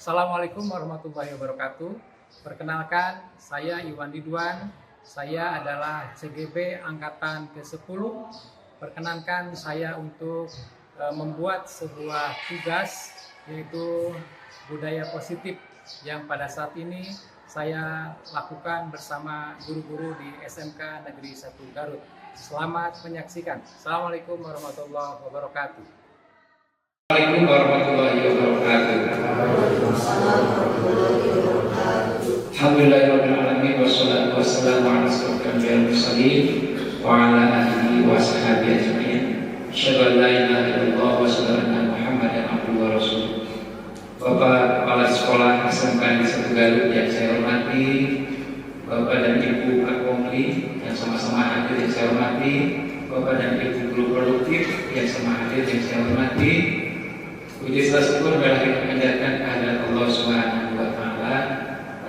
Assalamualaikum warahmatullahi wabarakatuh. Perkenalkan, saya Iwan Ridwan. Saya adalah CGB Angkatan ke-10. Perkenankan saya untuk membuat sebuah tugas, yaitu budaya positif yang pada saat ini saya lakukan bersama guru-guru di SMK Negeri 1 Garut. Selamat menyaksikan. Assalamualaikum warahmatullahi wabarakatuh. Assalamualaikum warahmatullahi wabarakatuh. Alhamdulillahirabbil alamin wassalatu wassalamu ala asyrofil mursalin wa ala alihi wa sahbihi ajmain. Asyhadu an la ilaha illallah wa asyhadu anna Muhammadan abduhu wa rasuluh. Bapak Kepala Sekolah SMK Negeri 1 Garut yang saya hormati, Bapak dan Ibu Akongli yang sama-sama hadir yang saya hormati, Bapak dan Ibu guru produktif yang sama hadir yang saya hormati. Puji syukur adalah kita panjatkan kehadirat Allah Subhanahu wa Ta'ala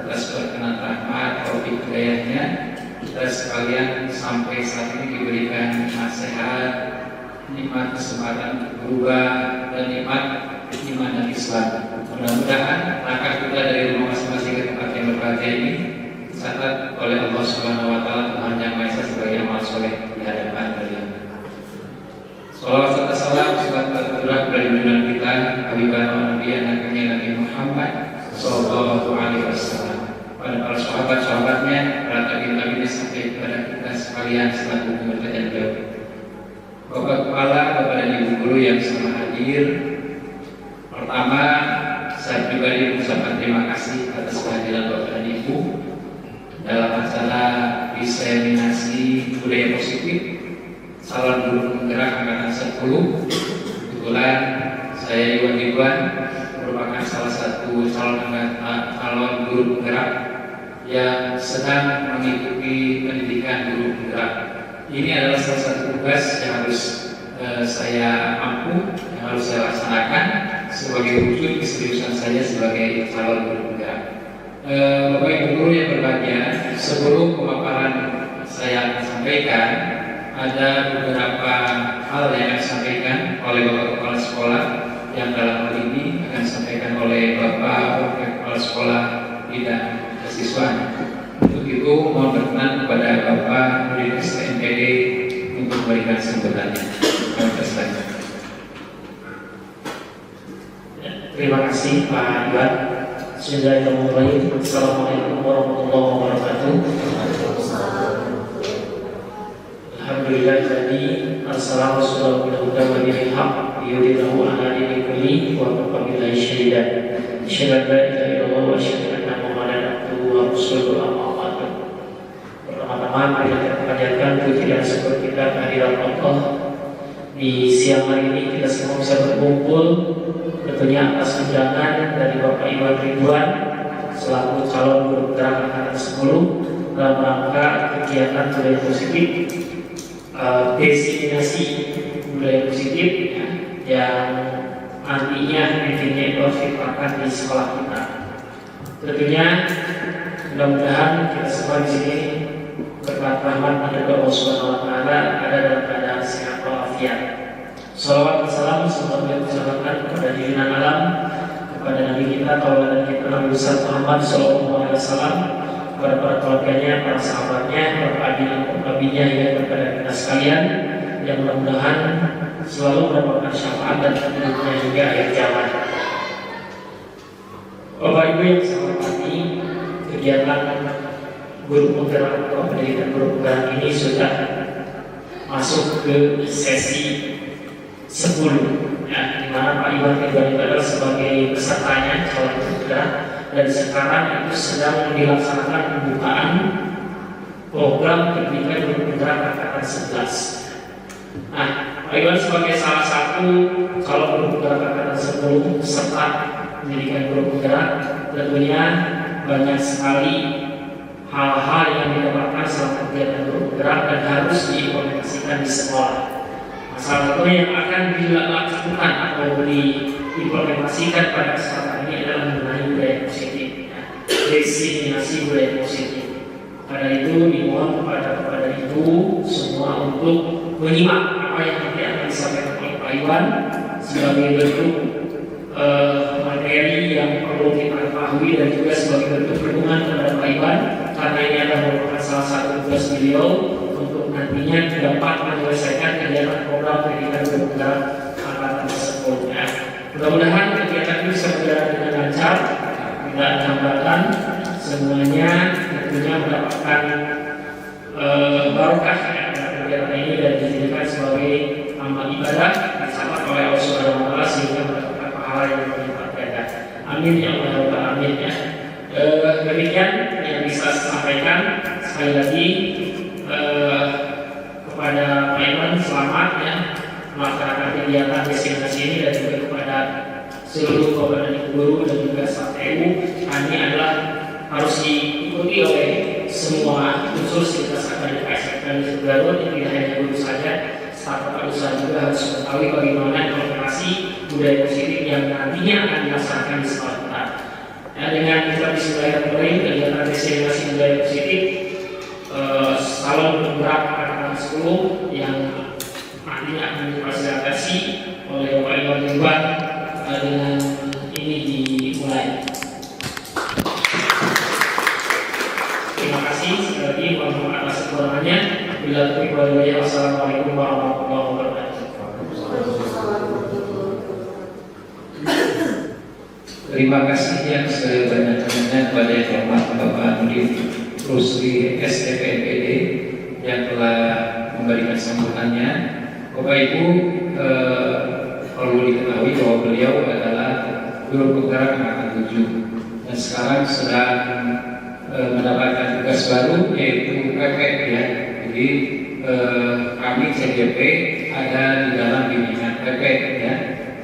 atas berkenan rahmat taufik hidayahnya. Kita sekalian sampai saat ini diberikan nasihat, nikmat kesempatan untuk berubah dan nikmat iman dan Islam. Mudah-mudahan langkah kita dari rumah masing-masing ke tempat yang berbahagia ini dicatat oleh Allah Subhanahu wa Ta'ala Tuhan Yang Maha Esa sebagai amal soleh di hadapan beliau. Salawat serta salam semoga tercurah dari junjungan kita Habibana Nabi Muhammad Sallallahu Alaihi Wasallam, pada para sahabat-sahabatnya, para tabi'in sampai kepada kita sekalian selaku umat dan beliau. Bapak Kepala, Bapak dan Ibu Guru yang sama hadir. Pertama, saya pribadi mengucapkan terima kasih atas kehadiran Bapak dan Ibu dalam acara diseminasi budaya positif calon guru penggerak angkatan 10. Kebetulan saya Iwan Ridwan merupakan salah satu calon guru penggerak yang sedang mengikuti pendidikan guru penggerak. Ini adalah salah satu tugas yang harus saya ampuh, yang harus saya laksanakan sebagai wujud keseriusan saya sebagai calon guru penggerak. Bapak Ibu guru yang berbahagia, sebelum pemaparan saya akan sampaikan, ada beberapa hal yang akan disampaikan oleh Bapak Kepala Sekolah yang dalam hal ini akan disampaikan oleh Bapak Kepala Sekolah bidang kesiswaan. Untuk itu mohon berkenan kepada Bapak Murid STMPD untuk memberikan sambutannya. Kami persilakan. Terima kasih Pak Iwan. Sudah mulai. Assalamualaikum warahmatullahi wabarakatuh. Alhamdulillah jadi assalamu alaikum warahmatullahi wabarakatuh. Yudhirahu ala dini kulli wa qabilahi syihidan. Asyhadu an la ilaha illallah wa asyhadu anna Muhammadan abduhu wa rasuluhu amma ba'du. Pertama-tama mari kita panjatkan puji dan syukur kita kehadirat Allah. Di siang hari ini kita semua bisa berkumpul tentunya atas undangan dari Bapak Iwan Ridwan selaku calon guru penggerak angkatan 10 dalam rangka kegiatan budaya positif, desiminasi budaya positif yang nantinya itu harus diterapkan di sekolah kita. Tentunya mudah-mudahan kita semua di sini berkat rahmat dari Allah Subhanahu wa Ta'ala ada dalam keadaan sehat walafiat. Salawat dan salam semoga disampaikan kepada junjungan alam, kepada Nabi kita, tauladan kita Nabi besar Muhammad Sallallahu Alaihi Wasallam, kepada para keluarganya, para sahabatnya, para nabinya hingga kepada kita sekalian yang mudah-mudahan selalu mendapatkan syafaat dan tentunya juga akhir zaman. Bapak Ibu yang saya hormati, kegiatan guru penggerak atau pendidikan guru penggerak ini sudah masuk ke sesi 10, ya, di mana Pak Iwan Ridwan adalah sebagai pesertanya calon guru penggerak, dan sekarang itu sedang dilaksanakan pembukaan program pendidikan guru penggerak angkatan 11. Nah, Pak Iwan sebagai salah satu calon guru penggerak angkatan 10 peserta pendidikan guru penggerak, tentunya banyak sekali hal-hal yang didapatkan selama kegiatan guru penggerak dan harus diimplementasikan di sekolah. Salah satu yang akan dilakukan atau diimplementasikan pada kesempatan ini adalah mengenai budaya positif, desiminasi budaya positif. Pada itu dimohon kepada Ibu semua untuk menyimak apa yang nanti akan disampaikan oleh Pak Iwan sebagai bentuk materi yang perlu kita dan juga sebagai bentuk dukungan kepada Pak Iwan, karena ini adalah merupakan salah satu tugas beliau untuk nantinya dapat menyelesaikan kegiatan program pendidikan guru penggerak angkatan ke-10. Mudah-mudahan kegiatan ini bisa berjalan dengan lancar, tidak ada hambatan, semuanya tentunya mendapatkan barokah kegiatan ini dan dijadikan sebagai amal ibadah dicatat oleh Allah Subhanahu wa taala sehingga mendapatkan pahala yang berlipat ganda. Amin ya Allah, amin ya. Demikian yang bisa saya sampaikan. Sekali lagi kepada Pak Iwan selamat ya melaksanakan kegiatan destinasi ini dan juga kepada seluruh komponen guru dan juga staf TU. Ini adalah harus diikuti oleh semua unsur sivitas akademik SMK di Garut, tidak hanya guru saja, staf kepala usaha juga harus mengetahui bagaimana implementasi budaya positif yang nantinya akan dilaksanakan di sekolah kita. Dengan kita bismillahirrahmanirrahim, kegiatan destinasi budaya positif salon bergerak angkatan 10 yang nantinya akan difasilitasi oleh Pak Iwan Ridwan dengan ini dimulai. Terima kasih sekali lagi, mohon maaf atas kekurangannya. Bila terima, wassalamualaikum warahmatullahi wabarakatuh. Terima kasih yang sebanyak-banyaknya kepada yang hormat Bapak Mudir Rusli STPPD yang telah memberikan sambutannya. Bapak Ibu, perlu diketahui bahwa beliau adalah guru penggerak angkatan 7 dan sekarang sedang mendapatkan tugas baru yaitu PP ya. Jadi kami CGP ada di dalam bimbingan PP ya.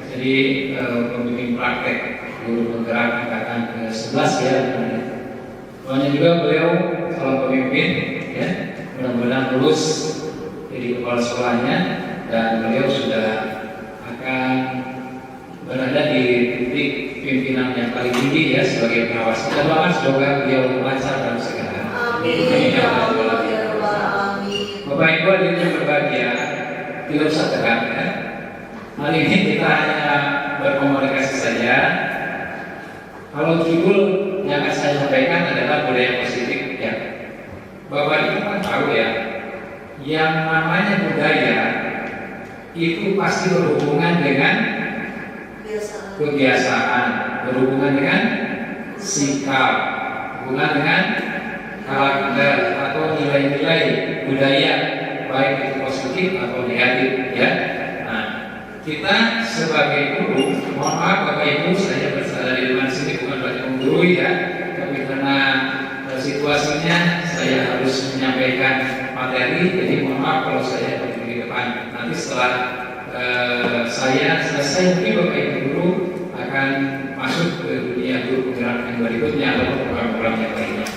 Jadi pembimbing praktek guru penggerak angkatan ke-11 ya. Soalnya juga beliau calon pemimpin ya. Mudah-mudahan lulus jadi kepala sekolahnya dan beliau sudah akan berada di titik pimpinan yang paling tinggi ya sebagai pengawas. Kita doakan semoga beliau lancar dalam segala. Amin. Bapak Ibu hadirin berbahagia, tidak usah tegang ya. Hari ini kita hanya berkomunikasi saja. Kalau judul yang akan saya sampaikan adalah budaya positif ya. Bapak Ibu kan tahu ya, yang namanya budaya itu pasti berhubungan dengan kebiasaan, berhubungan dengan sikap, berhubungan dengan karakter atau nilai-nilai budaya, baik itu positif atau negatif ya. Nah, kita sebagai guru, mohon maaf Bapak Ibu, saya berada di depan sini bukan berarti menggurui ya, tapi karena situasinya saya harus menyampaikan materi, jadi mohon maaf kalau saya berdiri di depan. Nanti setelah saya selesai, mungkin Bapak Ibu guru akan masuk ke dunia guru penggerak yang berikutnya atau program-program yang lainnya.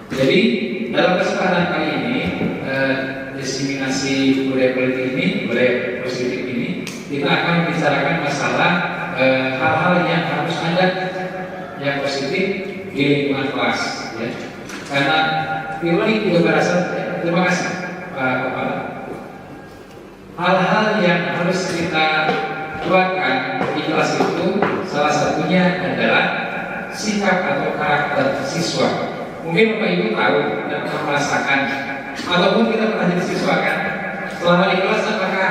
Jadi dalam kesempatan kali ini diseminasi budaya politik ini, budaya positif ini, kita akan membicarakan masalah hal-hal yang harus ada yang positif di lingkungan kelas ya. Karena teori juga berasal, terima kasih Pak Kepala, hal-hal yang harus kita buatkan di kelas itu salah satunya adalah sikap atau karakter siswa. Mungkin Bapak Ibu tahu dan pernah merasakan ataupun kita pernah jadi siswa kan, selama di kelas apakah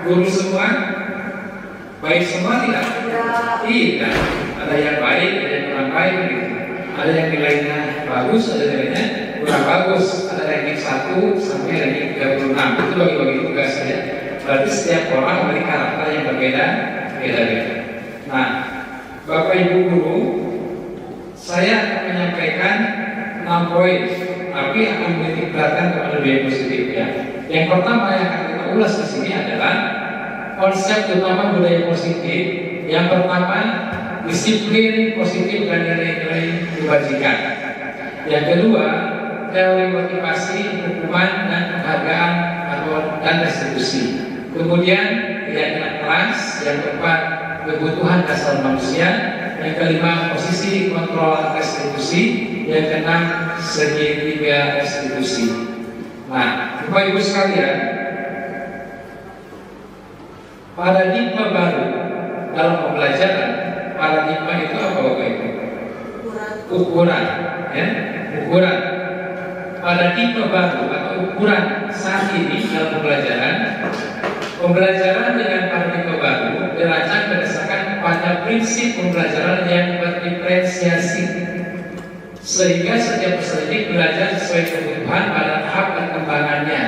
guru semua baik semua? Tidak. Tidak. Ada yang baik, ada yang kurang baik gitu. Ada yang nilainya bagus, ada yang nilainya kurang bagus. Ada ranking 1 sampai ranking 36. Itu bagi-bagi tugas ya. Berarti setiap orang memiliki karakter yang berbeda. Nah, Bapak Ibu guru, saya akan menyampaikan 6 poin, tapi akan menitik beratkan kepada budaya positif ya. Yang pertama yang akan kita ulas di sini adalah konsep utama budaya positif. Yang pertama, disiplin positif dan nilai-nilai kebajikan. Yang kedua, teori motivasi, hukuman dan penghargaan dan restitusi. Kemudian keyakinan kelas. Yang keempat, kebutuhan dasar manusia. Yang kelima, posisi kontrol restitusi. Yang keenam, segitiga restitusi. Nah, Bapak Ibu sekalian, paradigma baru dalam pembelajaran, paradigma itu apa Bapak Ibu? ukuran, ya, ukuran. Pada tipe baru atau ukuran saat ini dalam pembelajaran dengan paradigma baru dirancang berdasarkan pada prinsip pembelajaran yang berdiferensiasi, sehingga setiap peserta didik belajar sesuai kebutuhan pada tahap perkembangannya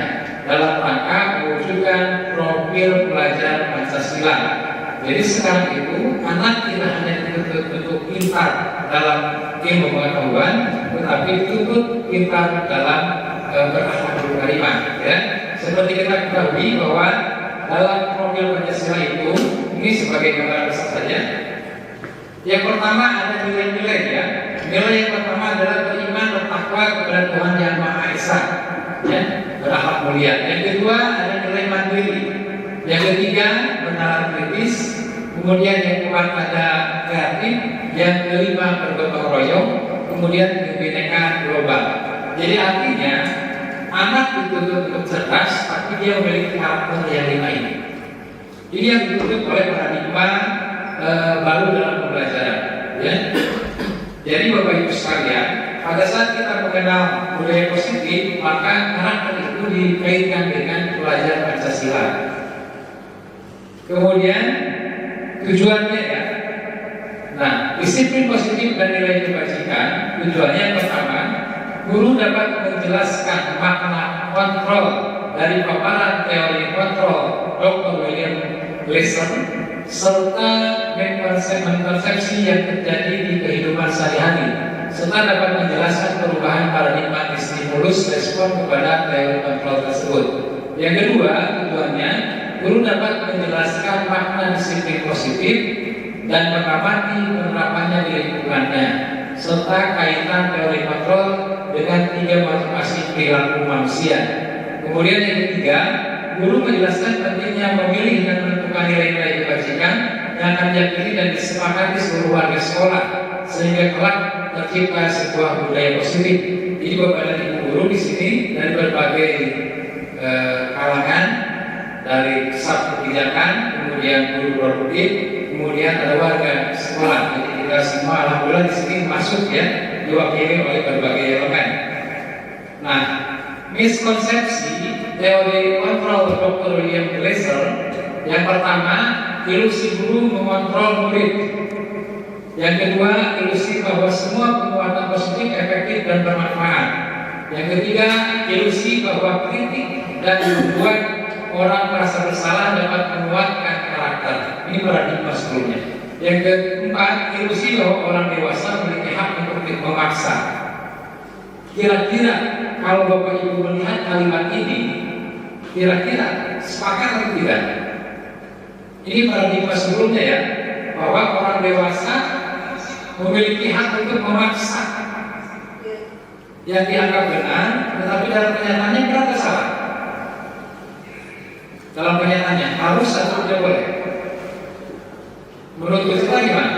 dalam rangka mewujudkan profil pelajar Pancasila. Jadi sekarang itu anak tidak hanya dituntut pintar dalam ilmu pengetahuan, tetapi dituntut pintar dalam berakhlak karimah. Ya, seperti kita ketahui bahwa dalam profil Pancasila itu, ini sebagai gambaran besar saja. Yang pertama ada nilai-nilai, ya. Nilai yang pertama adalah beriman bertakwa kepada Tuhan Yang Maha Esa, ya, berakhlak mulia. Yang kedua ada nilai mandiri. Yang ketiga menalar kritis. Kemudian yang keempat ada kreatif. Yang kelima bergotong royong. Kemudian kebinekaan global. Jadi artinya anak dituntut untuk cerdas, tapi dia memiliki karakter yang lima ini. Ini yang dituntut oleh paradigma baru dalam pembelajaran. Ya. Jadi Bapak Ibu sekalian, pada saat kita mengenal budaya positif, maka karakter itu dikaitkan dengan pelajaran Pancasila. Kemudian tujuannya, ya. Nah, disiplin positif dan nilai kebajikan tujuannya yang pertama, guru dapat menjelaskan makna kontrol dari paparan teori kontrol Dr. William Glasser serta mempersepsi yang terjadi di kehidupan sehari-hari, serta dapat menjelaskan perubahan paradigma stimulus respon kepada teori kontrol tersebut. Yang kedua, tujuannya guru dapat menjelaskan makna disiplin positif dan mengamati penerapannya di lingkungannya, serta kaitan teori kontrol dengan 3 motivasi perilaku manusia. Kemudian yang ketiga, guru menjelaskan pentingnya memilih dan menentukan nilai-nilai kebajikan yang akan diyakini dan disepakati seluruh warga sekolah, sehingga kelak tercipta sebuah budaya positif. Jadi Bapak dan Ibu guru di sini dari berbagai kalangan, dari sub kebijakan, kemudian guru produktif, kemudian ada warga sekolah. Jadi kita semua alhamdulillah di sini masuk, ya, diwakili oleh berbagai elemen. Nah, miskonsepsi teori kontrol Dr. William Glasser yang pertama, ilusi guru mengontrol murid. Yang kedua, ilusi bahwa semua penguatan positif efektif dan bermanfaat. Yang ketiga, ilusi bahwa kritik dan membuat orang merasa bersalah dapat menguatkan karakter. Ini paradigma sebelumnya. Yang keempat, ilusi bahwa orang dewasa memiliki hak untuk memaksa. Kira-kira kalau Bapak Ibu melihat kalimat ini, kira-kira sepakat atau tidak? Ini paradigma sebelumnya, ya, bahwa orang dewasa memiliki hak untuk memaksa yang dianggap benar, tetapi dalam kenyataannya benar atau salah? Dalam kenyataannya harus atau tidak boleh? Menurut kita gimana?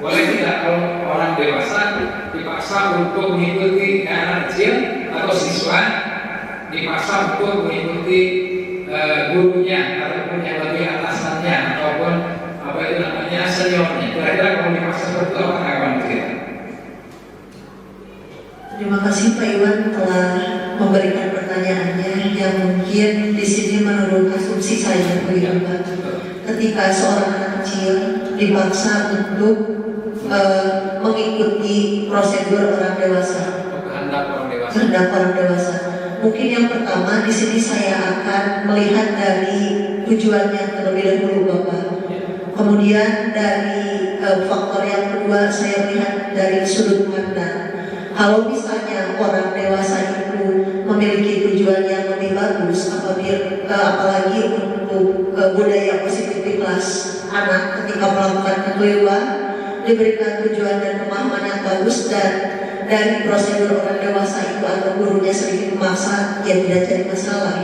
Boleh tidak kalau orang dewasa dipaksa untuk mengikuti anak kecil atau siswa dipaksa untuk mengikuti gurunya ataupun yang lebih atasannya ataupun apa itu namanya seniornya? Kira-kira kalau dipaksa seperti itu apa tanggapan kita? Terima kasih Pak Iwan telah memberikan pertanyaannya yang mungkin di sini menurut asumsi saya begitu Pak. Ketika seorang anak kecil dipaksa untuk mengikuti prosedur orang dewasa, kehendak orang dewasa. Mungkin yang pertama di sini saya akan melihat dari tujuannya terlebih dahulu Bapak. Kemudian dari faktor yang kedua saya melihat dari sudut pandang. Kalau misalnya orang dewasa itu memiliki tujuan yang lebih bagus, apalagi untuk budaya positif di kelas anak ketika melakukan kekeliruan, diberikan tujuan dan pemahaman yang bagus, dan dari prosedur orang dewasa itu atau gurunya sedikit memaksa, ya tidak jadi masalah.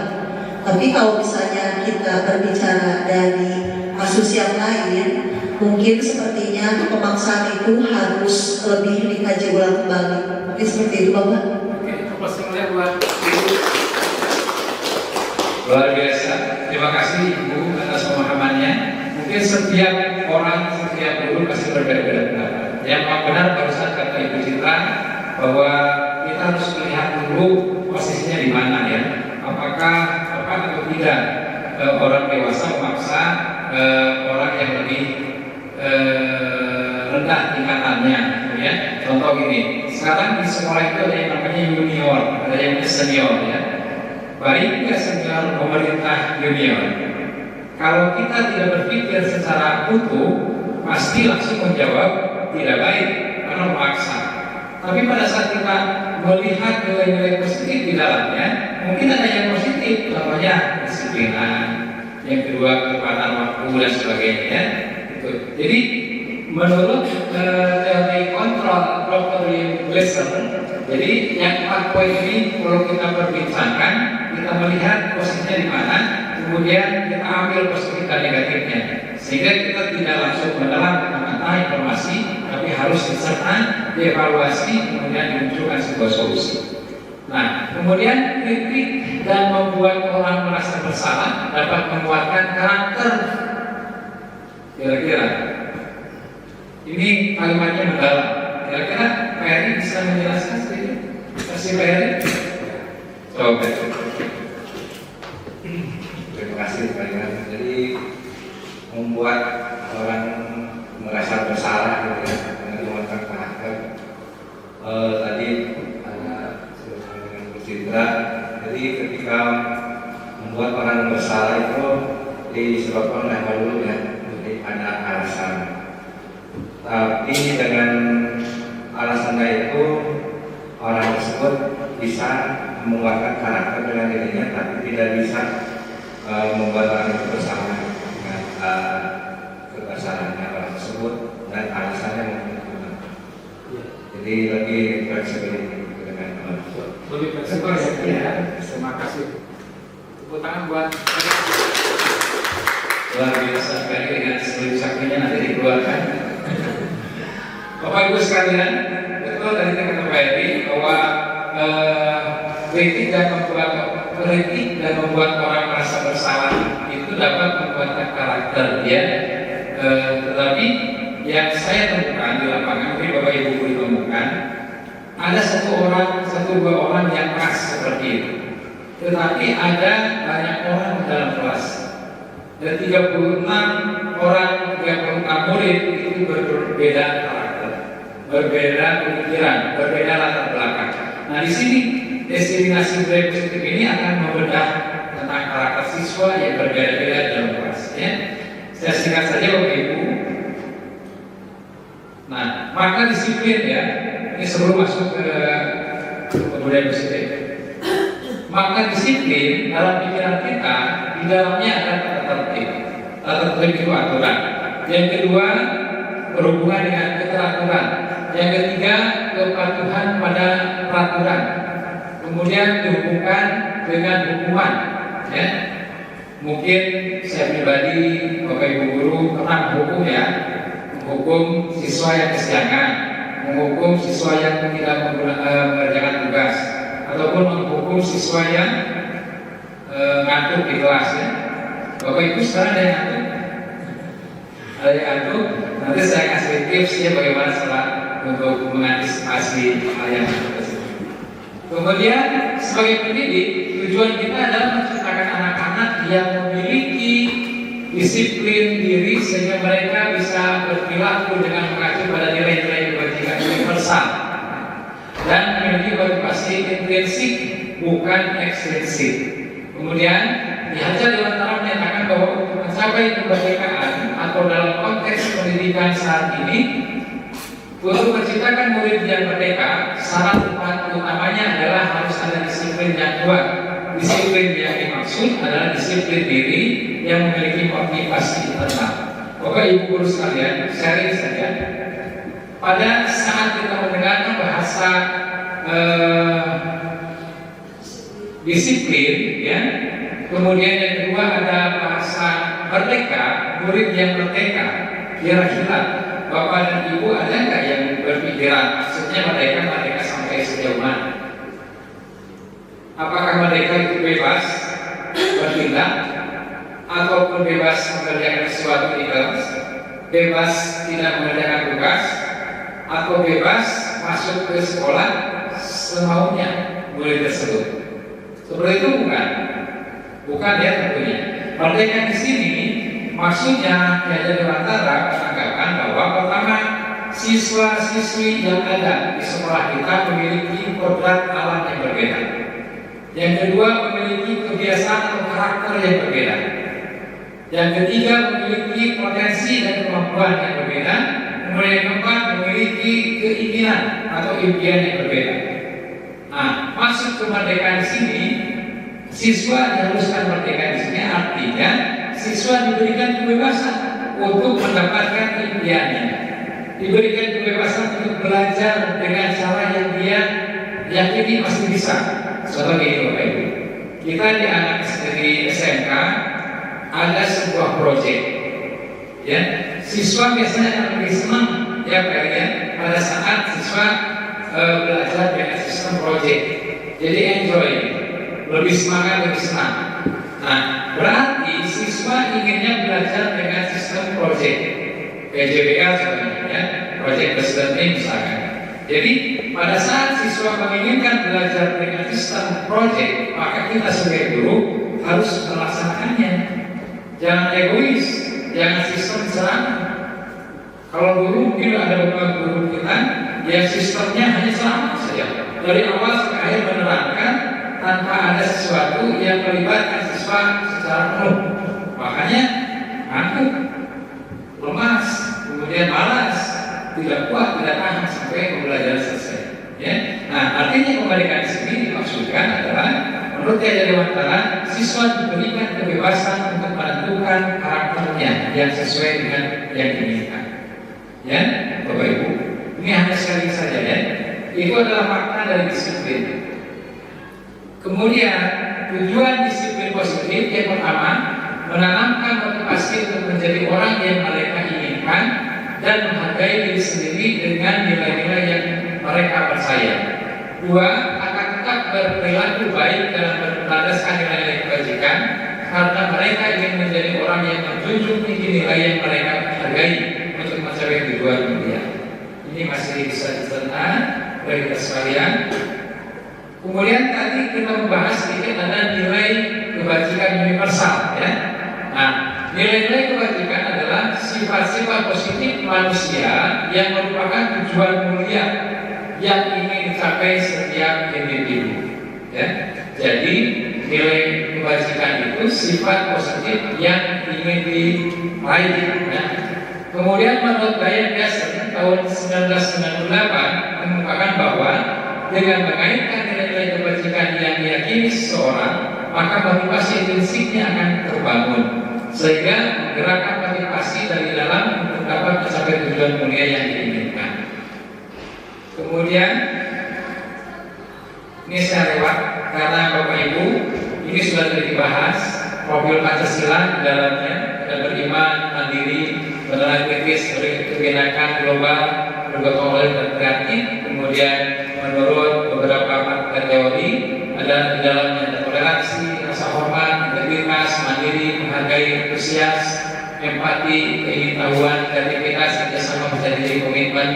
Tapi kalau misalnya kita berbicara dari kasus yang lain, mungkin sepertinya pemaksaan itu harus lebih dikaji ulang kembali. Mungkin seperti itu Bapak. Luar biasa. Terima kasih Ibu atas pemahamannya. Mungkin setiap orang, setiap guru pasti berbeda-beda pendapat. Yang benar barusan kata Ibu ya. Contoh gini, sekarang di sekolah itu ada yang namanya junior, ada yang senior ya. Baik nggak senior pemerintah junior? Kalau kita tidak berpikir secara utuh, pasti langsung menjawab tidak baik karena memaksa. Tapi pada saat kita melihat nilai-nilai positif di dalamnya, mungkin ada yang positif, contohnya disiplinan, yang kedua ketepatan waktu dan sebagainya. Jadi menurut teori kontrol Dr. Glasser, jadi yang 4 poin ini perlu kita perbincangkan, kita melihat positifnya di mana, kemudian kita ambil positif dan negatifnya, sehingga kita tidak langsung menelan mentah-mentah informasi, tapi harus diserta dievaluasi, kemudian dimunculkan sebuah solusi. Nah, kemudian kritik dan membuat orang merasa bersalah dapat menguatkan karakter. Kira-kira ini kalimatnya mendalam. Kira-kira Pak Heri bisa menjelaskan sedikit? Kasih Pak Heri. Coba. Terima kasih Pak Iwan. Jadi membuat orang merasa bersalah gitu ya, dengan menguatkan karakter. Tadi dengan Citra, jadi ketika membuat orang bersalah itu disebabkan oleh dulu ya, jadi ada alasan. Tapi dengan alasannya itu orang tersebut bisa menguatkan karakter dengan dirinya, tapi tidak bisa membuat orang itu bersama dengan kebesarannya orang tersebut dan alasannya mungkin. Jadi lebih fleksibel dengan orang. Lebih fleksibel ya. Terima kasih. Tepuk tangan buat Luar biasa sekali dengan seluruh saktinya nanti dikeluarkan. Bapak Ibu sekalian, betul tadi kata Pak Heri bahwa kritik dan membuat orang merasa bersalah itu dapat membuatkan karakter ya. Tetapi yang saya temukan di lapangan, mungkin Bapak Ibu ditemukan, ada satu dua orang yang keras seperti itu. Tetapi ada banyak orang di dalam kelas. Dan 36 orang, 36 murid itu berbeda karakter, berbeda pemikiran, berbeda latar belakang. Nah di sini destinasi budaya positif ini akan membedah tentang karakter siswa yang berbeda-beda dalam kelas. Ya. Saya singkat saja Bapak Ibu. Nah, maka disiplin ya. Ini sebelum masuk ke budaya positif. Maka disiplin dalam pikiran kita di dalamnya ada tata tertib. Tata tertib itu aturan. Yang kedua berhubungan dengan keteraturan. Yang ketiga kepatuhan pada peraturan. Kemudian dihubungkan dengan hukuman. Ya. Mungkin saya pribadi, Bapak Ibu guru pernah menghukum ya, menghukum siswa yang kesiangan, menghukum siswa yang tidak mengerjakan tugas, ataupun menghukum siswa yang ngantuk di kelas ya. Bapak Ibu sekarang ada yang ngantuk? Ada yang ngantuk? Nanti saya kasih tips ya bagaimana cara untuk mengantisipasi hal yang tersebut. Kemudian sebagai pendidik, tujuan kita adalah menciptakan anak-anak yang memiliki disiplin diri sehingga mereka bisa berperilaku dengan mengacu pada nilai-nilai kebajikan universal dan memiliki motivasi intrinsik bukan ekstrinsik. Kemudian Ki Hajar Dewantara menyatakan bahwa untuk mencapai kemerdekaan atau dalam konteks pendidikan saat ini, untuk menciptakan murid yang merdeka, syarat utamanya adalah harus ada disiplin yang kuat. Disiplin yang dimaksud adalah disiplin diri yang memiliki motivasi internal. Bapak Ibu guru sekalian, sharing saja. Pada saat kita mendengarkan bahasa disiplin, ya. Kemudian yang kedua ada bahasa merdeka, murid yang merdeka. Kira-kira Bapak dan Ibu ada nggak yang berpikiran maksudnya merdeka sampai sejauh mana? Apakah merdeka itu bebas bertindak ataupun bebas mengerjakan sesuatu di kelas, bebas tidak mengerjakan tugas, atau bebas masuk ke sekolah semaunya murid tersebut? Seperti itu bukan ya tentunya. Merdeka di sini maksudnya Ki Hajar Dewantara mengatakan bahwa pertama siswa-siswi yang ada di sekolah kita memiliki kodrat alam yang berbeda. Yang kedua, memiliki kebiasaan atau karakter yang berbeda. Yang ketiga, memiliki potensi dan kemampuan yang berbeda. Kemudian yang keempat, memiliki keinginan atau impian yang berbeda. Nah, masuk kemerdekaan di sini, siswa diharuskan merdeka di sini artinya siswa diberikan kebebasan untuk mendapatkan impiannya, diberikan kebebasan untuk belajar dengan cara yang dia yakini pasti bisa. Contoh gini Bapak Ibu, kita di anak di SMK ada sebuah proyek, ya siswa biasanya akan lebih senang ya kalian pada saat siswa belajar dengan sistem proyek, jadi enjoy, lebih semangat, lebih senang. Nah, berarti siswa inginnya belajar dengan sistem proyek, PJBL sebenarnya, proyek presenting misalkan. Jadi pada saat siswa menginginkan belajar dengan sistem proyek, maka kita sebagai guru harus melaksanakannya. Jangan egois, jangan sistem serangan. Kalau dulu mungkin ada beberapa guru kita yang sistemnya hanya serangan saja, dari awal sampai akhir menerangkan tanpa ada sesuatu yang melibatkan siswa secara penuh. Makanya ngantuk, lemas, kemudian malas, tidak kuat, tidak tahan sampai pembelajaran selesai. Ya, nah artinya kemerdekaan di sini dimaksudkan adalah menurut Kiai Dewantara, siswa diberikan kebebasan untuk menentukan karakternya yang sesuai dengan yang diinginkan. Ya, Bapak Ibu, ini hanya sekali saja ya. Itu adalah makna dari disiplin. Kemudian tujuan disiplin positif yang pertama, menanamkan motivasi untuk menjadi orang yang mereka inginkan dan menghargai diri sendiri dengan nilai-nilai yang mereka percaya. Dua, akan tetap berperilaku baik dalam berlandaskan nilai-nilai kebajikan karena mereka ingin menjadi orang yang menjunjung tinggi nilai yang mereka hargai untuk mencapai tujuan mulia. Ini masih bisa dicerna oleh kita sekalian. Kemudian tadi kita membahas sedikit ada nilai kebajikan universal, ya. Nah, nilai-nilai kebajikan adalah sifat-sifat positif manusia yang merupakan tujuan mulia yang ingin dicapai setiap individu. Ya. Jadi nilai kebajikan itu sifat positif yang ingin diraih. Ya. Kemudian menurut Brian Gerson tahun 1998 mengungkapkan bahwa dengan mengaitkan nilai-nilai kebajikan yang diyakini seseorang, maka motivasi intrinsiknya akan terbangun sehingga menggerakkan motivasi dari dalam untuk dapat mencapai tujuan mulia yang diinginkan. Kemudian ini saya lewat karena Bapak Ibu ini sudah dibahas profil Pancasila di dalamnya, ada beriman, mandiri, berlaku kritis, berkebinekaan global, bergotong dan kreatif. Kemudian menurut beberapa teori ada di dalamnya toleransi, rasa hormat, integritas, mandiri, menghargai, antusias, empati, keingintahuan, kreativitas, kerjasama bisa jadi komitmen.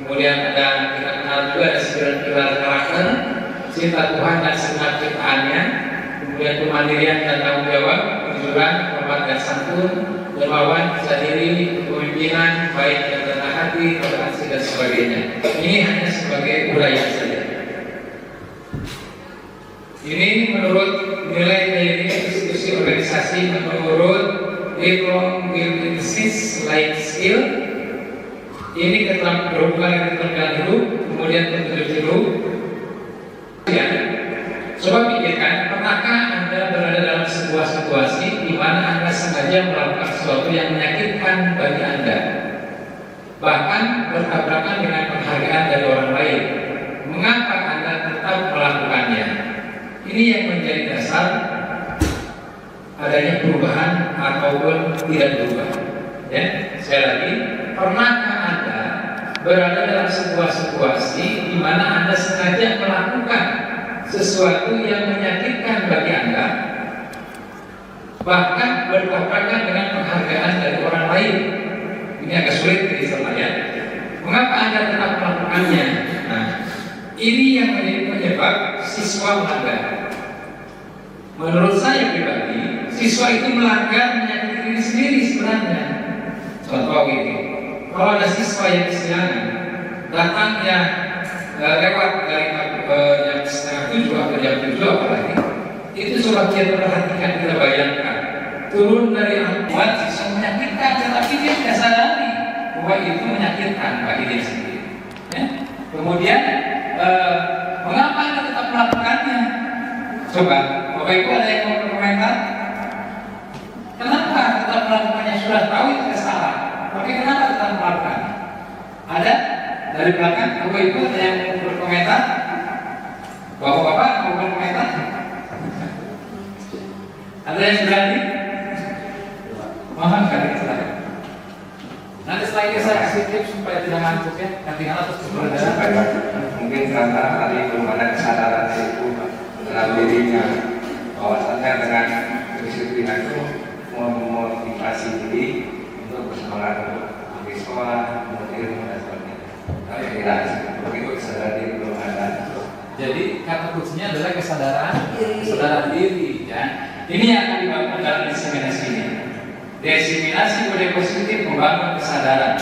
Kemudian ada kita kenal juga ada 9 pilar karakter, cinta Tuhan dan segenap ciptaannya. Kemudian kemandirian dan tanggung jawab, kejujuran, hormat dan santun, dermawan, percaya diri, kepemimpinan, baik dan rendah hati, toleransi dan sebagainya. Ini hanya sebagai uraian saja. Ini menurut nilai-nilai institusi organisasi menurut Diplom Business Life Skill. Ini berhubungan dengan hidup, kemudian petunjuk hidup. Ya, coba pikirkan, pernahkah Anda berada dalam sebuah situasi di mana Anda sengaja melakukan sesuatu yang menyakitkan bagi Anda, bahkan bertabrakan dengan penghargaan dari orang lain? Mengapa Anda tetap melakukannya? Ini yang menjadi dasar adanya perubahan ataupun tidak berubah. Ya, sekali lagi, pernahkah Anda berada dalam sebuah situasi di mana Anda sengaja melakukan sesuatu yang menyakitkan bagi Anda, bahkan bertabrakan dengan penghargaan dari orang lain? Ini agak sulit dicerna. Mengapa Anda tetap melakukannya? Nah, ini yang menjadi penyebab siswa melanggar. Menurut saya pribadi, siswa itu melanggar menyakiti diri sendiri sebenarnya. Contoh gini, kalau ada siswa yang kesiangan datangnya lewat dari jam setengah 7 atau jam 7 apalagi, itu coba kita perhatikan, kita bayangkan turun dari angkutan siswa menyakitkan, tetapi dia tidak sadari bahwa itu menyakitkan bagi dia sendiri. Ya? Kemudian mengapa Anda tetap melakukannya? Coba, Bapak Ibu ada yang mau berkomentar? Kenapa tetap melakukannya? Sudah tahu itu salah, tapi kenapa tetap melakukannya? Ada dari belakang, Bapak Ibu ada yang mau berkomentar? Bapak-bapak mau berkomentar? Ada yang berani? Mohon kali silakan. Nanti setelah ini saya kasih tips supaya tidak ngantuk ya, ketinggalan terus berada. Mungkin karena tadi belum ada kesadaran itu dalam dirinya, bahwasannya dengan kedisiplinan itu memotivasi diri untuk bersemangat untuk sekolah, ilmu dan sebagainya. Tapi tidak begitu kesadaran diri belum ada. Jadi kata kuncinya adalah kesadaran diri. Ya. Ini yang akan dibangun dalam diseminasi ini. Diseminasi budaya positif membangun kesadaran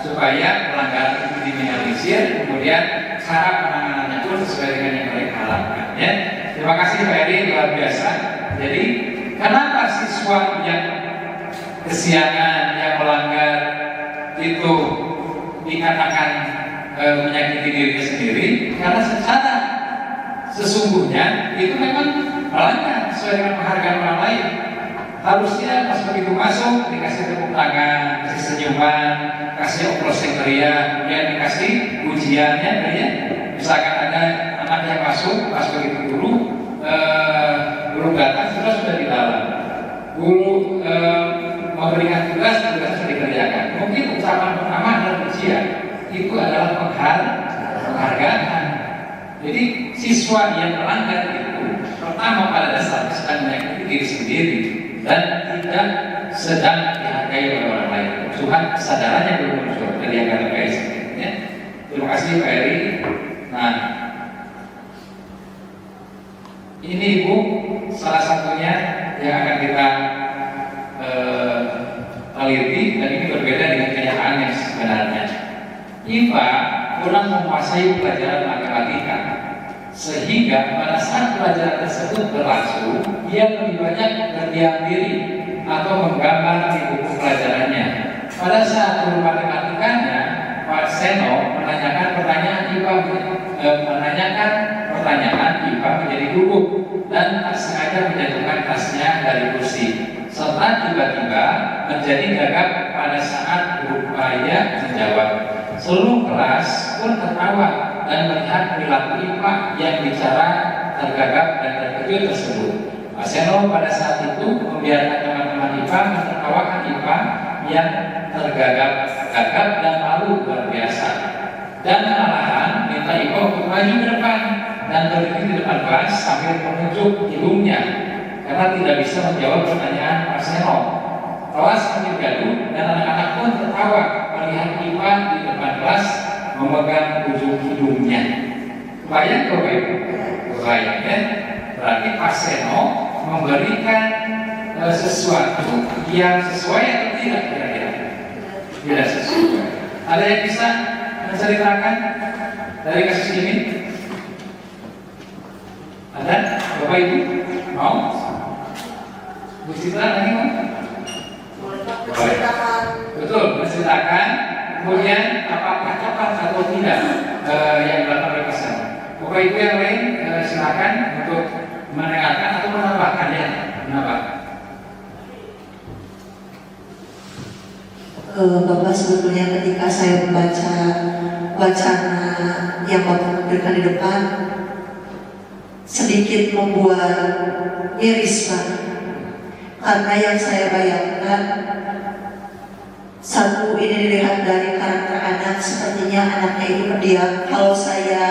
supaya pelanggaran itu diminimalisir, kemudian cara penanganannya pun sesuai dengan yang mereka harapkan. Ya. Terima kasih Pak Eri, luar biasa. Jadi kenapa siswa yang kesiangan, yang melanggar itu dikatakan menyakiti dirinya sendiri? Karena secara sesungguhnya itu memang melanggar sesuai dengan penghargaan orang lain. Harusnya pas begitu masuk dikasih tepuk tangan, kasih senyuman, kasih oplos yang meriah, kemudian dikasih ujiannya, ya. Misalkan ada anak yang masuk pas begitu guru datang sudah di dalam, guru memberikan tugas sudah dikerjakan. Mungkin ucapan pertama adalah ujian, itu adalah penghargaan. Jadi siswa yang melanggar itu pertama pada dasarnya sedang menyakiti diri sendiri dan tidak sedang dihargai oleh orang lain. Cuma kesadarannya belum muncul dari yang kata Pak Eri. Ya. Terima kasih Pak Eri. Nah, ini Ibu salah satunya yang akan kita teliti, dan ini berbeda dengan kenyataan yang sebenarnya. IPA kurang menguasai pelajaran matematika, sehingga pada saat pelajaran tersebut berlangsung, dia lebih banyak berdiam diri atau menggambar di buku pelajarannya. Pada saat guru matematikanya, Pak Seno menanyakan pertanyaan IPA menjadi gugup dan tak sengaja menjatuhkan tasnya dari kursi, serta tiba-tiba menjadi gagap pada saat berupaya menjawab. Seluruh kelas pun tertawa dan melihat perilaku IPA yang bicara tergagap dan terkejut tersebut. Pak Seno pada saat itu membiarkan teman-teman IPA menertawakan IPA yang tergagap dan malu luar biasa, dan malahan minta IPA untuk maju ke depan dan berdiri di depan kelas sambil menunjuk hidungnya karena tidak bisa menjawab pertanyaan Pak Seno. Kelas makin gaduh dan anak-anak pun tertawa melihat IPA di depan kelas memegang ujung hidungnya. Kebayang Bapak Ibu? Kebayang ya? Berarti Pak Seno memberikan sesuatu yang sesuai atau tidak kira-kira? Tidak sesuai. Ada yang bisa menceritakan dari kasus ini? Ada? Bapak Ibu? Mau? Bu Citra tadi mau? Betul, menceritakan. Kemudian apakah tepat atau tidak yang dilakukan oleh pesan. Bapak Ibu yang lain silakan untuk mendengarkan atau menambahkan ya, menambahkan. Bapak, sebetulnya ketika saya membaca wacana yang Bapak berikan di depan sedikit membuat miris Pak, karena yang saya bayangkan satu, ini dilihat dari karakter anak, sepertinya anaknya itu pendiam. Kalau saya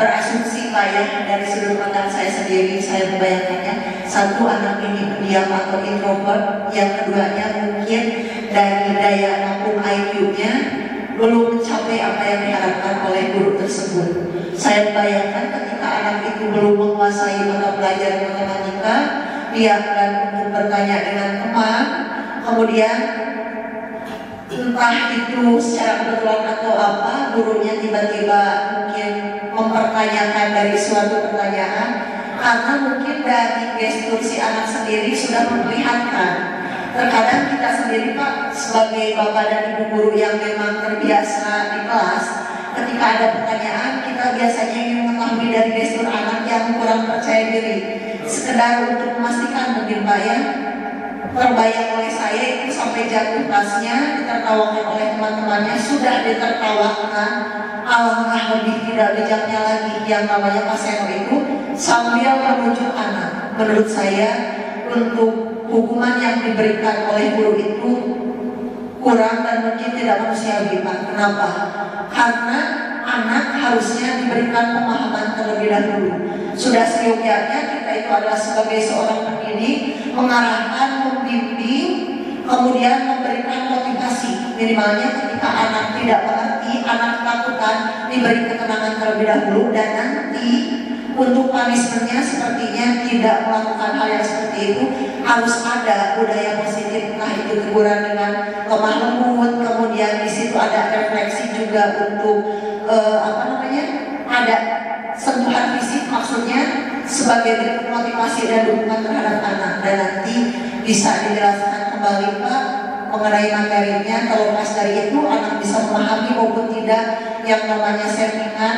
berasumsi Pak ya, dari sudut pandang saya sendiri, saya membayangkannya satu, anak ini pendiam atau introvert. Yang keduanya mungkin dari daya tampung IQ-nya belum mencapai apa yang diharapkan oleh guru tersebut. Saya bayangkan ketika anak itu belum menguasai mata pelajaran matematika, dia akan bertanya dengan teman, kemudian entah itu secara kebetulan atau apa, gurunya tiba-tiba mungkin mempertanyakan dari suatu pertanyaan, karena mungkin dari gestur si anak sendiri sudah memperlihatkan. Terkadang kita sendiri Pak, sebagai bapak dan ibu guru yang memang terbiasa di kelas, ketika ada pertanyaan, kita biasanya ingin mengetahui dari gestur anak yang kurang percaya diri, sekedar untuk memastikan mungkin Pak ya. Terbayang oleh saya itu sampai jatuh tasnya, ditertawakan oleh teman-temannya, sudah ditertawakan. Alangkah lebih tidak bijaknya lagi yang namanya Pak Seno itu sambil menuju anak. Menurut saya untuk hukuman yang diberikan oleh guru itu kurang dan mungkin tidak manusiawi Pak. Kenapa? Karena anak harusnya diberikan pemahaman terlebih dahulu. Sudah seyogyanya kita itu adalah sebagai seorang pendidik mengarahkan, membimbing, kemudian memberikan motivasi. Minimalnya ketika anak tidak mengerti, anak ketakutan, diberi ketenangan terlebih dahulu, dan nanti untuk punishment-nya sepertinya tidak melakukan hal yang seperti itu. Harus ada budaya positif, entah itu teguran dengan lemah lembut, kemudian di situ ada refleksi juga untuk ada sentuhan fisik, maksudnya sebagai bentuk motivasi dan dukungan terhadap anak. Dan nanti bisa dijelaskan kembali Pak mengenai materinya. Terlepas dari itu anak bisa memahami maupun tidak yang namanya settingan.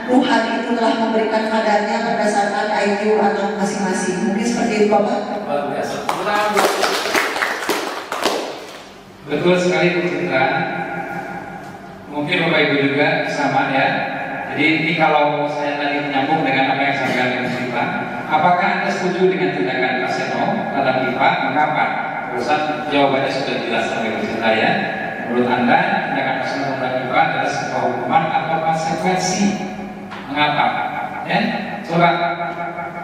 Tuhan itu telah memberikan kadarnya berdasarkan IQ anak masing-masing. Mungkin seperti itu Bapak. Luar biasa. Betul sekali Bu Citra. Mungkin Bapak Ibu juga sama ya. Jadi ini kalau saya tadi menyambung dengan apa yang saya katakan Bu Citra, apakah Anda setuju dengan tindakan Pak Seno terhadap IPA? Mengapa? Urusan jawabannya sudah jelas oleh Bu Citra ya. Menurut Anda tindakan Pak Seno terhadap IPA adalah sebuah hukuman atau konsekuensi? Mengapa? Ya, coba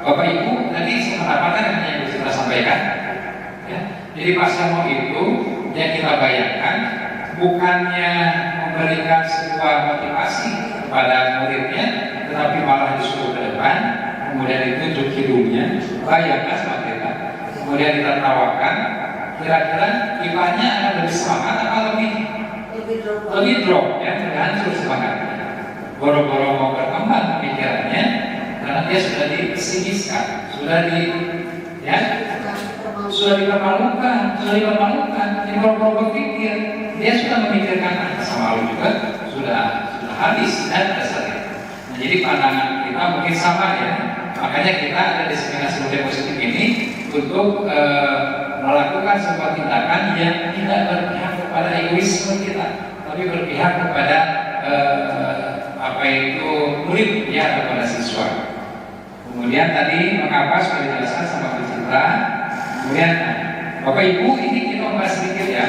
Bapak Ibu tadi mendapatkan yang Bu Citra sampaikan. Ya. Jadi Pak Seno itu yang kita bayangkan bukannya memberikan sebuah motivasi kepada muridnya, tetapi malah disuruh ke depan, kemudian ditunjuk hidungnya, bayangkan sama kita, kemudian ditertawakan. Kira-kira IPA-nya akan lebih semangat atau lebih drop ya, terhancur semangatnya. Boro-boro mau berkembang pikirannya karena dia sudah dipesimiskan, sudah dipermalukan, jadi boro-boro berpikir, dia sudah memikirkan sama lalu juga sudah habis dan dasarnya. Nah, jadi pandangan kita mungkin sama ya, makanya kita ada diskriminasi budaya positif ini untuk melakukan sebuah tindakan yang tidak berpihak kepada egoisme kita, tapi berpihak kepada murid ya kepada siswa. Kemudian tadi mengapa sudah dijelaskan sama Bu Citra. Kemudian Bapak Ibu ini kita bahas sedikit ya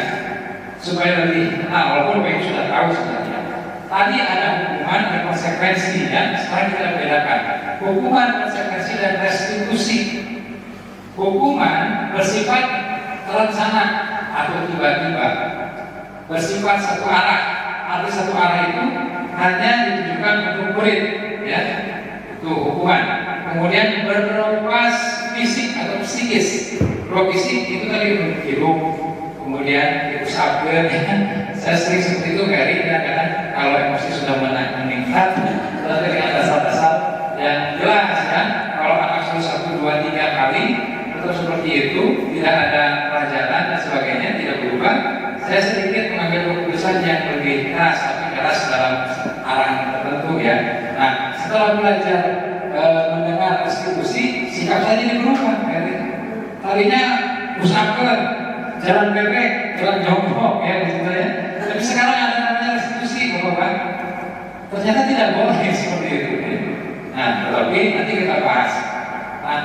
supaya lebih walaupun Bapak Ibu sudah tahu sebenarnya. Tadi ada hukuman dan konsekuensi ya. Sekarang kita bedakan hukuman, konsekuensi dan restitusi. Hukuman bersifat terencana atau tiba-tiba, bersifat satu arah. Arti satu arah itu hanya ditujukan untuk murid, ya, itu hukuman. Kemudian berupa fisik atau psikis. Kalau fisik itu tadi untuk hidup, kemudian itu sabar. Saya sering seperti itu kadang-kadang kalau emosi sudah meningkat, tetapi dengan dasar-dasar yang jelas ya. Kalau anak sudah 1, 2, 3 kali tetap seperti itu, tidak ada pelajaran dan sebagainya, tidak berubah. Saya sedikit mengambil keputusan yang lebih keras, tapi keras dalam arah tertentu ya. Nah, setelah belajar mendengar restitusi, sikap saya jadi berubah. Tadinya usahakan jalan bebek, jalan jongkok ya, gitu ya. Tapi sekarang ada namanya restitusi, Bapak. Ternyata tidak boleh seperti itu. Ya. Nah, tetapi nanti kita bahas. Nah,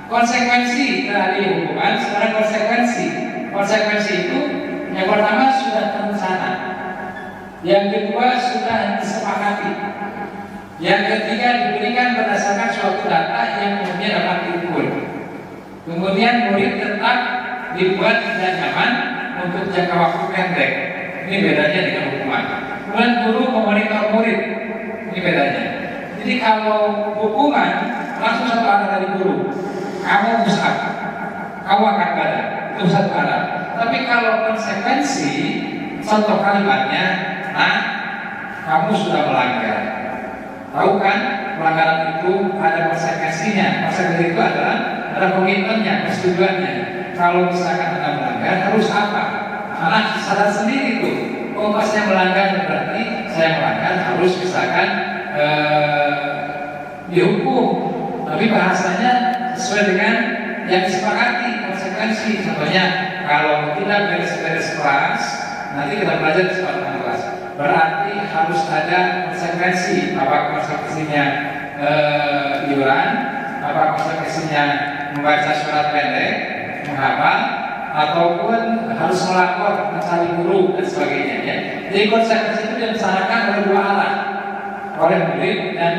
konsekuensi dari hukuman, sekarang konsekuensi. Konsekuensi itu yang pertama sudah terencana, yang kedua sudah disepakati, yang ketiga diberikan berdasarkan suatu data yang kemudian dapat diukur. Kemudian murid tetap dibuat tidak nyaman untuk jangka waktu pendek. Ini bedanya dengan hukuman. Kemudian guru memonitor murid. Ini bedanya. Jadi kalau hukuman langsung satu arah dari guru, kamu musab, kamu akan badan, itu satu arah. Tapi kalau konsekuensi contoh kalimatnya, nah kamu sudah melanggar. Tahu kan, pelanggaran itu ada konsekuensinya. Konsekuensi itu adalah ada komitmennya, persetujuannya. Kalau misalkan Anda melanggar, harus apa? Anak sadar sendiri tuh. Oh, pas saya melanggar berarti saya melanggar harus misalkan dihukum. Tapi bahasanya sesuai dengan yang disepakati, konsekuensi. Contohnya, kalau tidak beres-beres kelas, nanti kita belajar di sekolah kelas. Berarti harus ada konsekuensi. Apa konsekuensinya iuran? Apa konsekuensinya membaca surat pendek, menghafal, ataupun harus melapor, mencari guru dan sebagainya. Ya. Jadi konsekuensi itu dilaksanakan oleh dua arah, oleh murid dan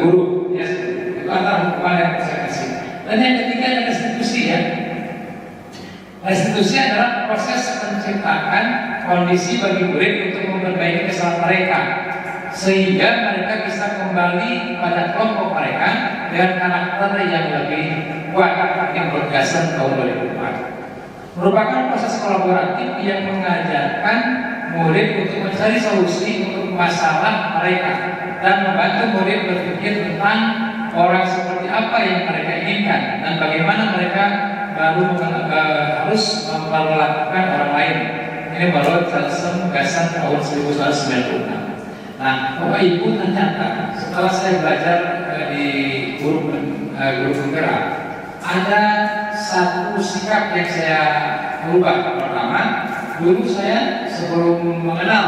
guru. Ya. Itu antara hukuman dan konsekuensi. Dan yang ketiga adalah restitusi. Ya. Restitusi adalah proses menciptakan kondisi bagi murid untuk memperbaiki kesalahan mereka, sehingga mereka bisa kembali pada kelompok mereka dengan karakter yang lebih kuat yang berdasar tahun 2004. Merupakan proses kolaboratif yang mengajarkan murid untuk mencari solusi untuk masalah mereka dan membantu murid berpikir tentang orang seperti apa yang mereka inginkan dan bagaimana mereka baru harus memperlakukan orang lain. Ini baru gagasan tahun 1996. Nah, Bapak Ibu ternyata setelah saya belajar di guru penggerak, ada satu sikap yang saya ubah. Pertama, dulu saya sebelum mengenal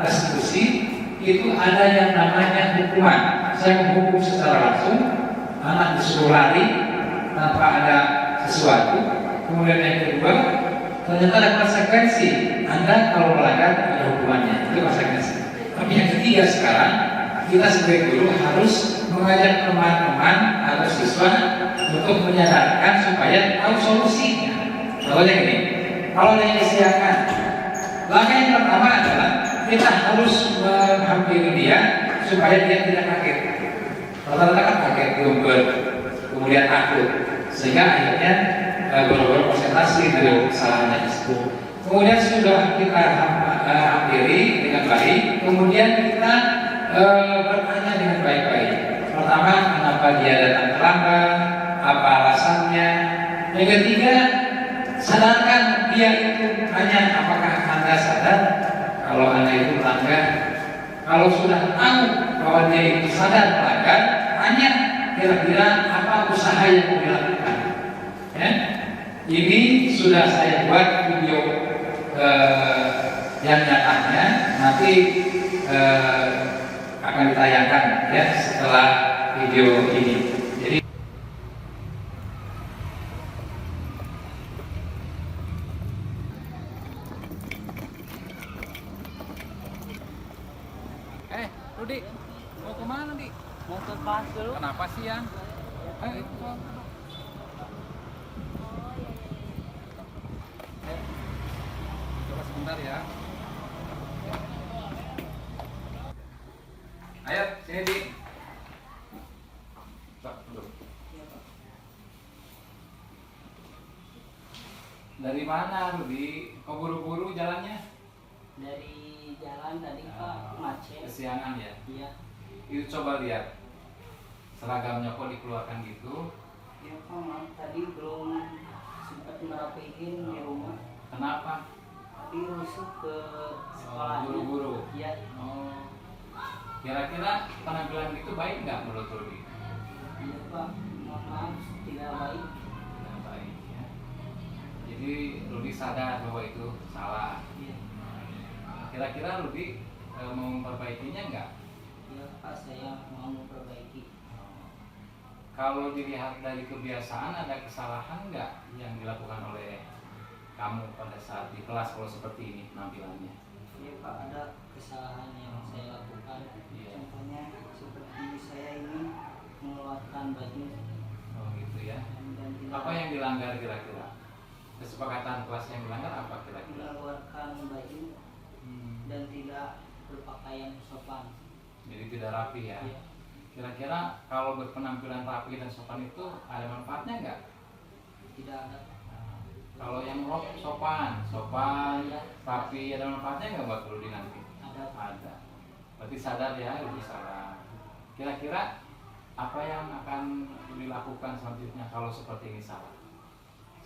restitusi itu ada yang namanya hukuman. Saya menghukum secara langsung, anak disuruh lari tanpa ada sesuatu. Kemudian yang kedua, ternyata ada konsekuensi. Anda kalau melanggar ada hukumannya, itu konsekuensi. Tapi yang ketiga sekarang, kita sebagai guru harus mengajak teman-teman atau siswa untuk menyadarkan supaya tahu solusinya. Contohnya gini, kalau yang disediakan, langkah yang pertama adalah kita harus menghampiri dia supaya dia tidak kaget. Rata-rata kan kaget, gemeter, kemudian takut, sehingga akhirnya benar-benar konsentrasi dari kesalahannya tersebut. Kemudian sudah kita hampiri dengan baik, kemudian kita bertanya dengan baik-baik. Pertama, kenapa dia datang terlambat, apa alasannya. Yang ketiga, sadarkan dia itu hanya apakah Anda sadar kalau Anda itu melanggar. Kalau sudah tahu bahwa dia itu sadar melanggar, tanya kira-kira apa usaha yang dilakukan. Ya? Ini sudah saya buat video yang nyatanya nanti akan ditayangkan ya setelah video ini. Jadi Rudi, mau kemana Di? Mau ke kelas dulu. Kenapa sih ya? Ayo, coba sebentar ya. Ayo, sini Di. Dari mana Rudi? Kok buru-buru jalannya? Dari jalan tadi Pak macet. Kesiangan ya? Iya. Itu coba lihat seragamnya kok dikeluarkan gitu. Ya Pak, maaf tadi belum sempat merapihin di rumah. Kenapa? Tadi rusuh ke sekolahnya. Buru-buru. Iya. Oh. Kira-kira penampilan itu baik nggak menurut Rudi? Iya Pak, mohon maaf tidak baik. Tidak baik ya. Jadi Rudi sadar bahwa itu salah. Iya. Kira-kira Rudi mau memperbaikinya nggak? Iya Pak, saya mau memperbaiki. Kalau dilihat dari kebiasaan, ada kesalahan nggak yang dilakukan oleh kamu pada saat di kelas kalau seperti ini penampilannya? Iya Pak, ada kesalahan yang saya lakukan. Iya. Contohnya seperti saya ini mengeluarkan baju Oh gitu ya. dan tidak Apa yang dilanggar kira-kira? Kesepakatan kelas yang dilanggar apa kira-kira? mengeluarkan baju dan tidak berpakaian sopan. Jadi tidak rapi ya. Iya. Kira-kira kalau berpenampilan rapi dan sopan itu ada manfaatnya nggak? Tidak ada. Nah, Kalau yang sopan, rapi, ada manfaatnya nggak buat Rudi nanti? Ada. Berarti sadar ya, Rudi salah. Kira-kira apa yang akan Rudi lakukan selanjutnya kalau seperti ini salah?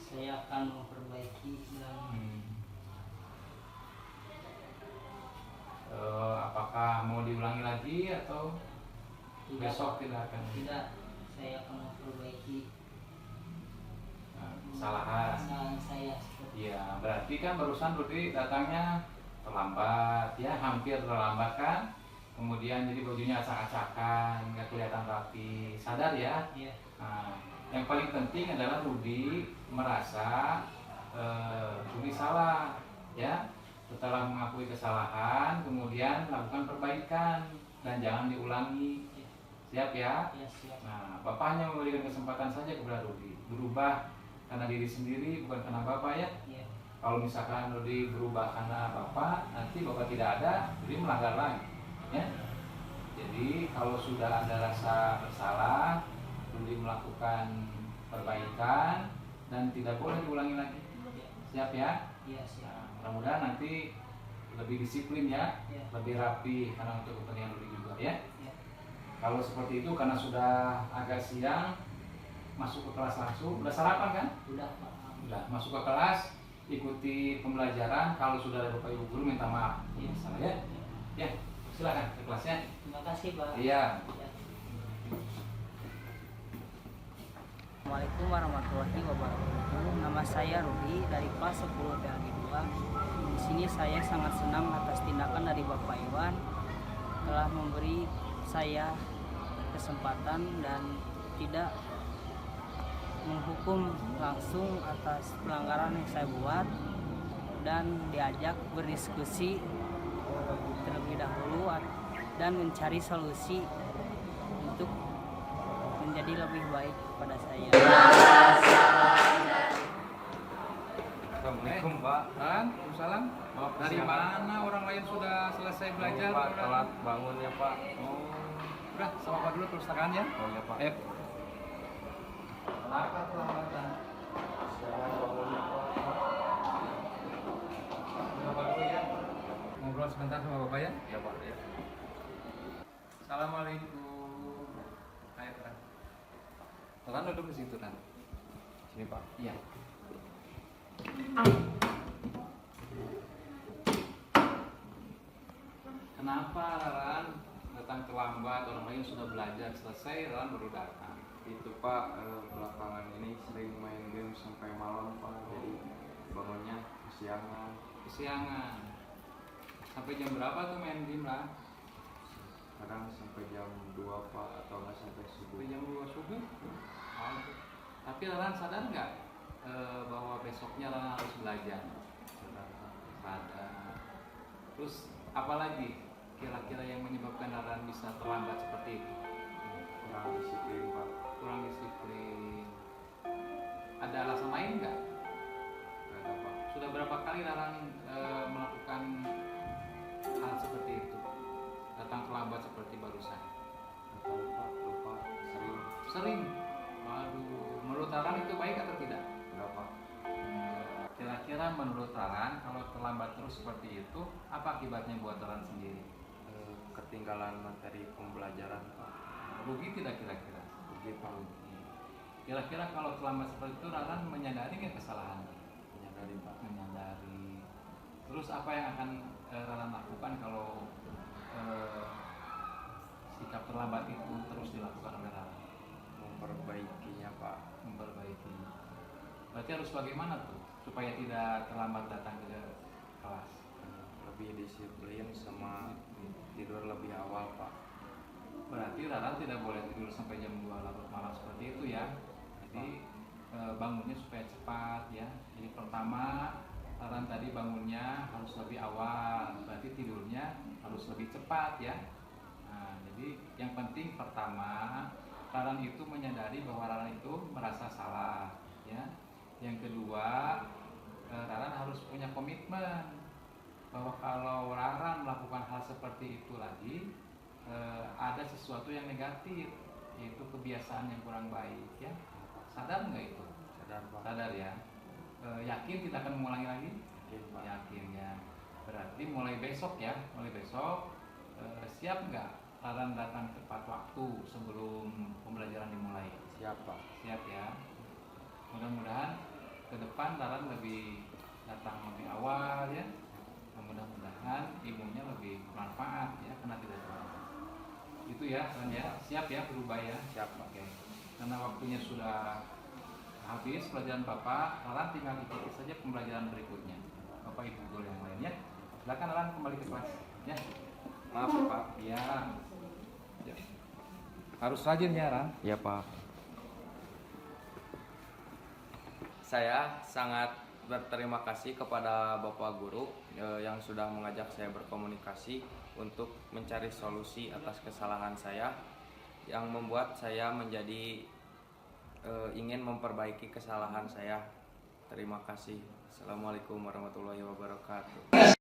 Saya akan memperbaiki dan apakah mau diulangi lagi atau besok tidak akan? Tidak, saya akan memperbaiki kesalahan saya. Iya, berarti kan barusan Rudi datangnya terlambat, ya hampir terlambat kan? Kemudian jadi bajunya acak-acakan, nggak kelihatan rapi. Sadar ya? Iya. Nah, yang paling penting adalah Rudi merasa Rudi salah, ya. Setelah mengakui kesalahan, kemudian lakukan perbaikan dan jangan diulangi. Siap ya? Ya, siap. Nah, Bapak hanya memberikan kesempatan saja kepada Rudi berubah karena diri sendiri, bukan karena Bapak ya. Iya. Kalau misalkan Rudi berubah karena Bapak, nanti Bapak tidak ada, Rudi melanggar lagi, ya. Jadi kalau sudah ada rasa bersalah, Rudi melakukan perbaikan dan tidak boleh diulangi lagi. Siap ya? Iya, siap. Nah, mudah-mudahan nanti lebih disiplin ya, Ya. lebih rapi karena untuk kepentingan Rudi juga ya. Ya. Kalau seperti itu karena sudah agak siang, masuk ke kelas langsung. Udah sarapan kan? Udah, Pak. Udah masuk ke kelas, ikuti pembelajaran. Kalau sudah ada Bapak Ibu guru minta maaf. Iya. Salah ya? Ya, silakan ke kelasnya. Terima kasih, Pak. Iya. Ya. Assalamualaikum warahmatullahi wabarakatuh. Nama saya Rudi dari kelas 10 PLG 2. Di sini saya sangat senang atas tindakan dari Bapak Iwan telah memberi saya kesempatan dan tidak menghukum langsung atas pelanggaran yang saya buat dan diajak berdiskusi terlebih dahulu dan mencari solusi untuk menjadi lebih baik kepada saya. Assalamualaikum Pak. Waalaikumsalam. Dari mana orang lain sudah selesai belajar? Pak, telat bangun ya Pak. Oh, udah sama Pak dulu perpustakaan ya. Oh ya Pak. Ayo. Kenapa terlambatan? Bapak dulu ya. Ngobrol sebentar sama Bapak ya. Ya Pak ya. Assalamualaikum. Ayo Ran. Ran duduk di situ Ran. Sini Pak. Iya. Kenapa Ran datang terlambat? Orang lain sudah belajar selesai, Ran baru datang. Itu Pak, belakangan ini sering main game sampai malam Pak. Jadi bangunnya kesiangan. Kesiangan. Sampai jam berapa tuh main game lah? Kadang sampai jam 2 Pak, atau nggak sampai subuh. Sampai jam 2 subuh. Tapi Ran sadar nggak bahwa besoknya Ran harus belajar? Sadar. Terus apalagi kira-kira yang menyebabkan Ran bisa terlambat seperti itu? Kurang disiplin Pak. Kurang disiplin. Ada alasan lain nggak? Nggak ada Pak. Sudah berapa kali Ran melakukan hal seperti itu? Datang terlambat seperti barusan? Nggak tahu Pak, lupa, sering. Sering. Waduh, menurut Ran itu baik atau tidak? Nggak Pak. Kira-kira menurut Ran kalau terlambat terus seperti itu, apa akibatnya buat Ran sendiri? Ketinggalan materi pembelajaran Pak. Rugi tidak kira-kira? Rugi Pak. Kira-kira kalau terlambat seperti itu Ran menyadari nggak kesalahan? Menyadari Pak. Menyadari. Terus apa yang akan Ran lakukan kalau sikap terlambat itu terus dilakukan oleh Ran? Memperbaikinya Pak. Memperbaiki. Berarti harus bagaimana tuh supaya tidak terlambat datang ke kelas? Lebih disiplin sama tidur lebih awal Pak. Berarti Rara tidak boleh tidur sampai jam 2 larut malam seperti itu ya. Jadi bangunnya supaya cepat ya. Jadi pertama Rara tadi bangunnya harus lebih awal, berarti tidurnya harus lebih cepat ya. Nah, jadi yang penting pertama Rara itu menyadari bahwa Rara itu merasa salah ya. Yang kedua Rara harus punya komitmen bahwa kalau Rara melakukan hal seperti itu lagi ada sesuatu yang negatif, yaitu kebiasaan yang kurang baik ya. Sadar nggak itu? Sadar Pak. Sadar ya. Yakin kita akan mengulangi lagi? Yakin ya. Berarti mulai besok ya, siap nggak Raran datang tepat waktu sebelum pembelajaran dimulai? Siap, Pak. Siap ya. Mudah-mudahan ke depan Raran datang lebih awal ya. Mudah-mudahan ilmunya lebih bermanfaat ya, karena tidak terlalu. Itu ya, Raran ya. Siap ya berubah ya. Siap, Pak. Oke. Karena waktunya sudah habis pelajaran Bapak, Raran tinggal ikuti saja pembelajaran berikutnya. Bapak Ibu guru yang lain ya. Silakan Raran kembali ke kelas ya. Maaf, Pak. Ya. Harus rajin ya, Ran. Ya, Pak. Saya sangat berterima kasih kepada Bapak Guru yang sudah mengajak saya berkomunikasi untuk mencari solusi atas kesalahan saya yang membuat saya menjadi ingin memperbaiki kesalahan saya. Terima kasih. Assalamualaikum warahmatullahi wabarakatuh.